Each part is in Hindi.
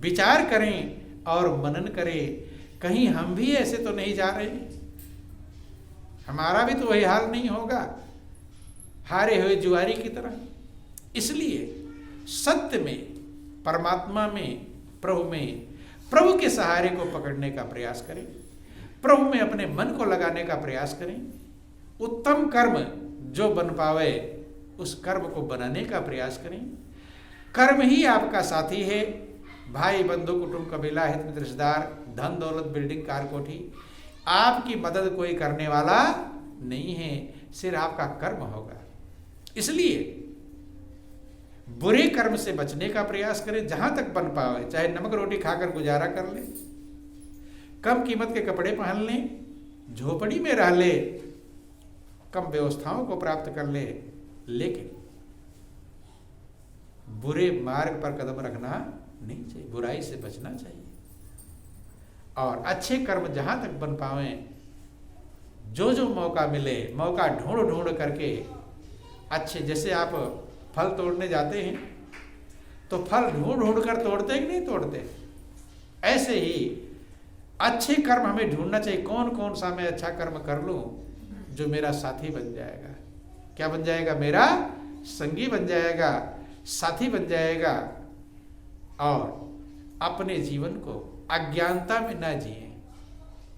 विचार करें और मनन करें, कहीं हम भी ऐसे तो नहीं जा रहे, हमारा भी तो वही हाल नहीं होगा हारे हुए जुआरी की तरह। इसलिए सत्य में, परमात्मा में, प्रभु के सहारे को पकड़ने का प्रयास करें, प्रभु में अपने मन को लगाने का प्रयास करें। उत्तम कर्म जो बन पावे उस कर्म को बनाने का प्रयास करें। कर्म ही आपका साथी है। भाई बंधु कुटुंब कबीला हित मित्र रिश्तेदार, धन दौलत बिल्डिंग कार कोठी, आपकी मदद कोई करने वाला नहीं है, सिर्फ आपका कर्म होगा। इसलिए बुरे कर्म से बचने का प्रयास करें जहां तक बन पावे, चाहे नमक रोटी खाकर गुजारा कर ले, कम कीमत के कपड़े पहन ले, झोपड़ी में रह ले, कम व्यवस्थाओं को प्राप्त कर ले, लेकिन बुरे मार्ग पर कदम रखना नहीं चाहिए, बुराई से बचना चाहिए। और अच्छे कर्म जहां तक बन पावे, जो मौका मिले, मौका ढूंढ ढूंढ करके अच्छे, जैसे आप फल तोड़ने जाते हैं तो फल ढूंढ ढूंढ कर तोड़ते कि नहीं तोड़ते, ऐसे ही अच्छे कर्म हमें ढूंढना चाहिए। कौन कौन सा मैं अच्छा कर्म कर लूं जो मेरा साथी बन जाएगा। क्या बन जाएगा? मेरा संगी बन जाएगा, साथी बन जाएगा। और अपने जीवन को अज्ञानता में ना जिए।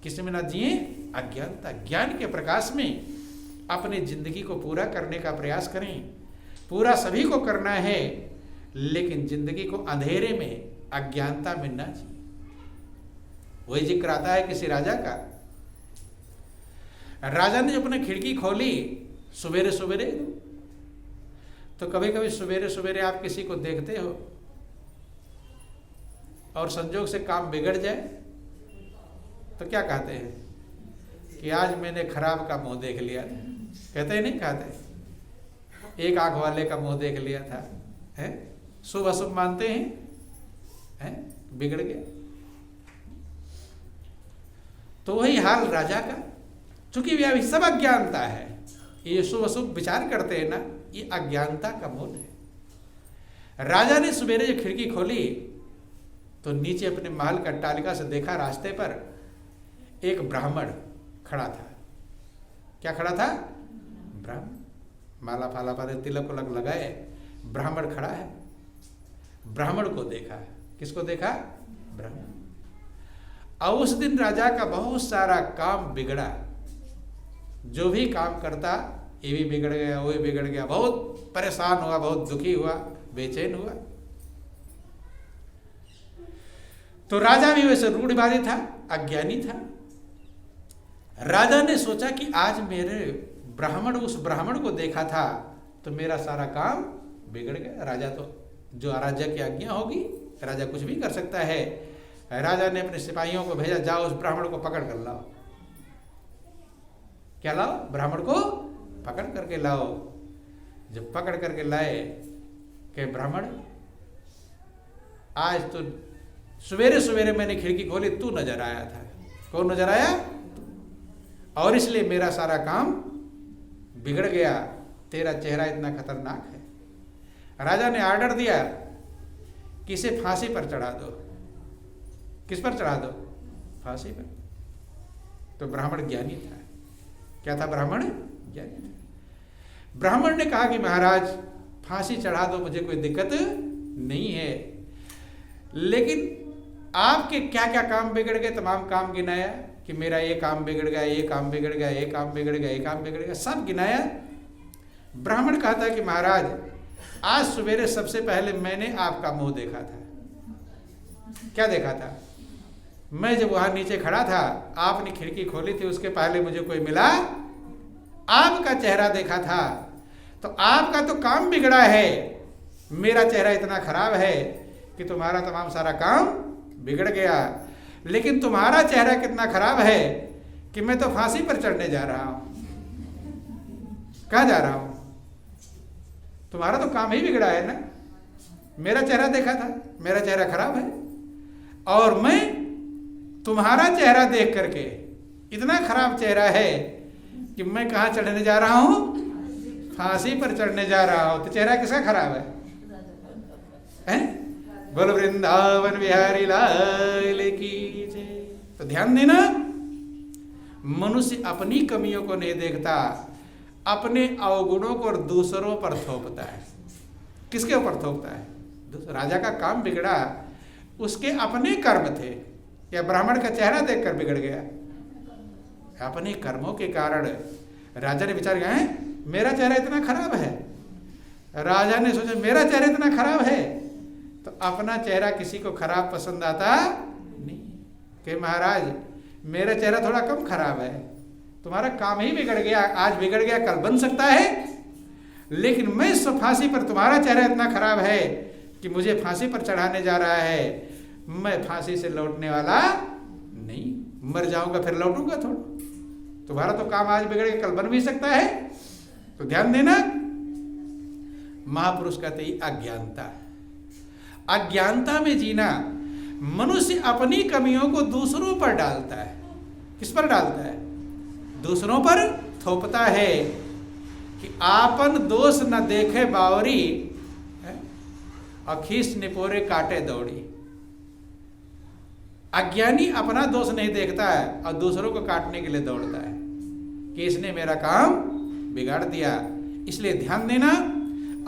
किस में ना जिए? अज्ञानता। ज्ञान के प्रकाश में अपने जिंदगी को पूरा करने का प्रयास करें। पूरा सभी को करना है, लेकिन जिंदगी को अंधेरे में, अज्ञानता में ना जिए। वही जिक्र आता है किसी राजा का। राजा ने अपने खिड़की खोली सवेरे सवेरे, तो कभी कभी सवेरे सवेरे आप किसी को देखते हो और संजोग से काम बिगड़ जाए तो क्या कहते हैं कि आज मैंने खराब का मुंह देख लिया था। कहते ही नहीं कहते? एक आंख वाले का मुंह देख लिया था, है? शुभ अशुभ मानते हैं, बिगड़ गया। तो वही हाल राजा का, चूंकि अभी सब अज्ञानता है। ये शुभ अशुभ विचार करते हैं ना, ये अज्ञानता का मूल है। राजा ने सवेरे जब खिड़की खोली तो नीचे अपने महल का अट्टालिका से देखा, रास्ते पर एक ब्राह्मण खड़ा था। क्या खड़ा था? ब्राह्मण। माला फाला पर तिलक उलक लगाए, ब्राह्मण खड़ा है। ब्राह्मण को देखा। किसको देखा? ब्राह्मण। और उस दिन राजा का बहुत सारा काम बिगड़ा। जो भी काम करता, ये भी बिगड़ गया, वो भी बिगड़ गया। बहुत परेशान हुआ, बहुत दुखी हुआ, बेचैन हुआ। तो राजा भी वैसे रूढ़िवादी था, अज्ञानी था। राजा ने सोचा कि आज मेरे उस ब्राह्मण को देखा था तो मेरा सारा काम बिगड़ गया। राजा तो, जो राजा की आज्ञा होगी, राजा कुछ भी कर सकता है। राजा ने अपने सिपाहियों को भेजा, जाओ उस ब्राह्मण को पकड़ कर लाओ। क्या लाओ? ब्राह्मण को पकड़ करके लाओ। जब पकड़ करके लाए कि ब्राह्मण, आज तो सवेरे सवेरे मैंने खिड़की खोली, तू नजर आया था। कौन नजर आया? और इसलिए मेरा सारा काम बिगड़ गया। तेरा चेहरा इतना खतरनाक है। राजा ने आर्डर दिया कि इसे फांसी पर चढ़ा दो। किस पर चढ़ा दो? फांसी पर। तो ब्राह्मण ज्ञानी था। क्या था ब्राह्मण? ज्ञानी था। ब्राह्मण ने कहा कि महाराज फांसी चढ़ा दो, मुझे कोई दिक्कत नहीं है, लेकिन आपके क्या क्या काम बिगड़ गए? तमाम काम गिनाया कि मेरा ये काम बिगड़ गया, ये काम बिगड़ गया, ये काम बिगड़ गया, ये काम बिगड़ गया, सब गिनाया। ब्राह्मण कहता कि महाराज आज सवेरे सबसे पहले मैंने आपका मुंह देखा था। क्या देखा था? मैं जब वहां नीचे खड़ा था, आपने खिड़की खोली थी, उसके पहले मुझे कोई मिला, आपका चेहरा देखा था। तो आपका तो काम बिगड़ा है, मेरा चेहरा इतना खराब है कि तुम्हारा तमाम सारा काम बिगड़ गया। लेकिन तुम्हारा चेहरा कितना खराब है कि मैं तो फांसी पर चढ़ने जा रहा हूं। कहां जा रहा हूं? तुम्हारा तो काम ही बिगड़ा है ना। मेरा चेहरा देखा था, मेरा चेहरा खराब है, और मैं तुम्हारा चेहरा देख करके, इतना खराब चेहरा है कि मैं कहां चढ़ने जा रहा हूं? फांसी पर चढ़ने जा रहा हूं। तो चेहरा किसका खराब है? बोल वृंदावन बिहारी लाल की जय। तो ध्यान देना, मनुष्य अपनी कमियों को नहीं देखता, अपने अवगुणों को दूसरों पर थोपता है। किसके ऊपर थोपता है? राजा का काम बिगड़ा, उसके अपने कर्म थे, या ब्राह्मण का चेहरा देखकर बिगड़ गया? अपने कर्मों के कारण राजा ने विचार किया, मेरा चेहरा इतना खराब है। राजा ने सोचा मेरा चेहरा इतना खराब है, तो अपना चेहरा किसी को खराब पसंद आता नहीं कि महाराज मेरा चेहरा थोड़ा कम खराब है, तुम्हारा काम ही बिगड़ गया, आज बिगड़ गया कल बन सकता है, लेकिन मैं इस फांसी पर, तुम्हारा चेहरा इतना खराब है कि मुझे फांसी पर चढ़ाने जा रहा है, मैं फांसी से लौटने वाला नहीं, मर जाऊंगा फिर लौटूंगा थोड़ा, तुम्हारा तो काम आज बिगड़ गया कल बन भी सकता है। तो ध्यान देना, महापुरुष कहते ही अज्ञानता, अज्ञानता में जीना। मनुष्य अपनी कमियों को दूसरों पर डालता है। किस पर डालता है? दूसरों पर थोपता है कि आपन दोष न देखे बावरी, अखीस निपोरे काटे दौड़ी। अज्ञानी अपना दोष नहीं देखता है और दूसरों को काटने के लिए दौड़ता है कि इसने मेरा काम बिगाड़ दिया। इसलिए ध्यान देना,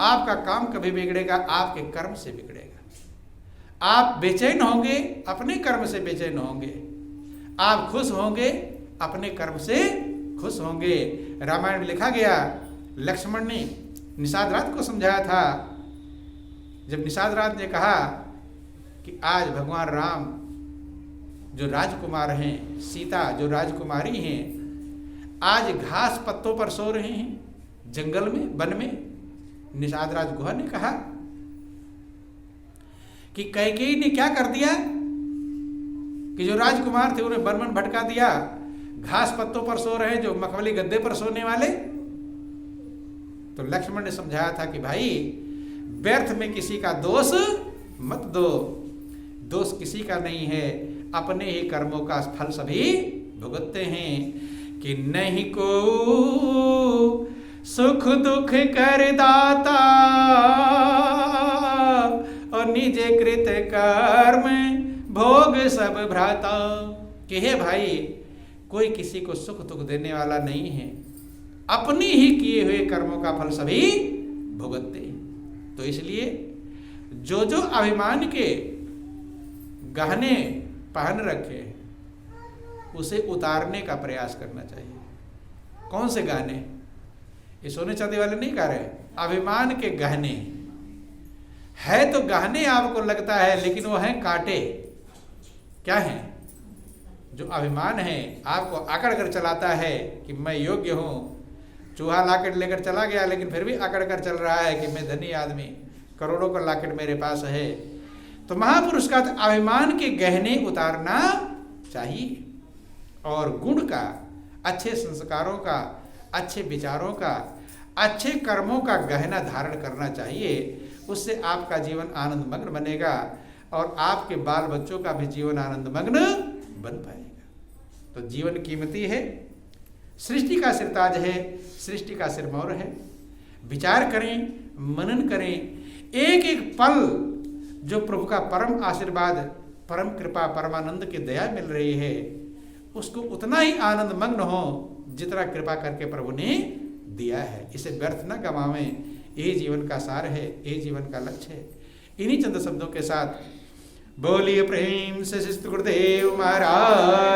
आपका काम कभी बिगड़ेगा आपके कर्म से बिगड़ेगा। आप बेचैन होंगे अपने कर्म से बेचैन होंगे, आप खुश होंगे अपने कर्म से खुश होंगे। रामायण में लिखा गया, लक्ष्मण ने निषाद राज को समझाया था। जब निषाद राज ने कहा कि आज भगवान राम जो राजकुमार हैं, सीता जो राजकुमारी हैं, आज घास पत्तों पर सो रहे हैं जंगल में, वन में। निषाद राज गुहा ने कहा कि कैकेयी ने क्या कर दिया कि जो राजकुमार थे उन्हें वन वन भटका दिया, घास पत्तों पर सो रहे जो मखमली गद्दे पर सोने वाले। तो लक्ष्मण ने समझाया था कि भाई व्यर्थ में किसी का दोष मत दो, दोष किसी का नहीं है, अपने ही कर्मों का फल सभी भुगतते हैं। कि नहीं को सुख दुख कर दाता और निजे कृत कर्म भोग सब भ्राता। कि हे भाई, कोई किसी को सुख दुख देने वाला नहीं है, अपनी ही किए हुए कर्मों का फल सभी भुगतते हैं। तो इसलिए जो जो अभिमान के गहने पहन रखे उसे उतारने का प्रयास करना चाहिए। कौन से गहने? ये सोने चांदी वाले नहीं कह रहे, अभिमान के गहने है। तो गहने आपको लगता है, लेकिन वो हैं कांटे। क्या है? जो अभिमान है आपको आकड़ कर चलाता है कि मैं योग्य हूं। चूहा लाकेट लेकर चला गया, लेकिन फिर भी आकड़ कर चल रहा है कि मैं धनी आदमी, करोड़ों का लाकेट मेरे पास है। तो महापुरुष का अभिमान के गहने उतारना चाहिए और गुण का, अच्छे संस्कारों का, अच्छे विचारों का, अच्छे कर्मों का गहना धारण करना चाहिए। उससे आपका जीवन आनंदमग्न बनेगा और आपके बाल बच्चों का भी जीवन आनंदमग्न बन पाएगा। तो जीवन कीमती है, सृष्टि का सिरताज है, सृष्टि का सिरमौर है। विचार करें, मनन करें। एक एक पल जो प्रभु का परम आशीर्वाद, परम कृपा, परमानंद की दया मिल रही है, उसको उतना ही आनंद मग्न हो जितना कृपा करके प्रभु ने दिया है। इसे व्यर्थ न गंवावें। यही जीवन का सार है, यही जीवन का लक्ष्य है। इन्हीं चंद शब्दों के साथ बोलिए प्रेम से श्री गुरुदेव महाराज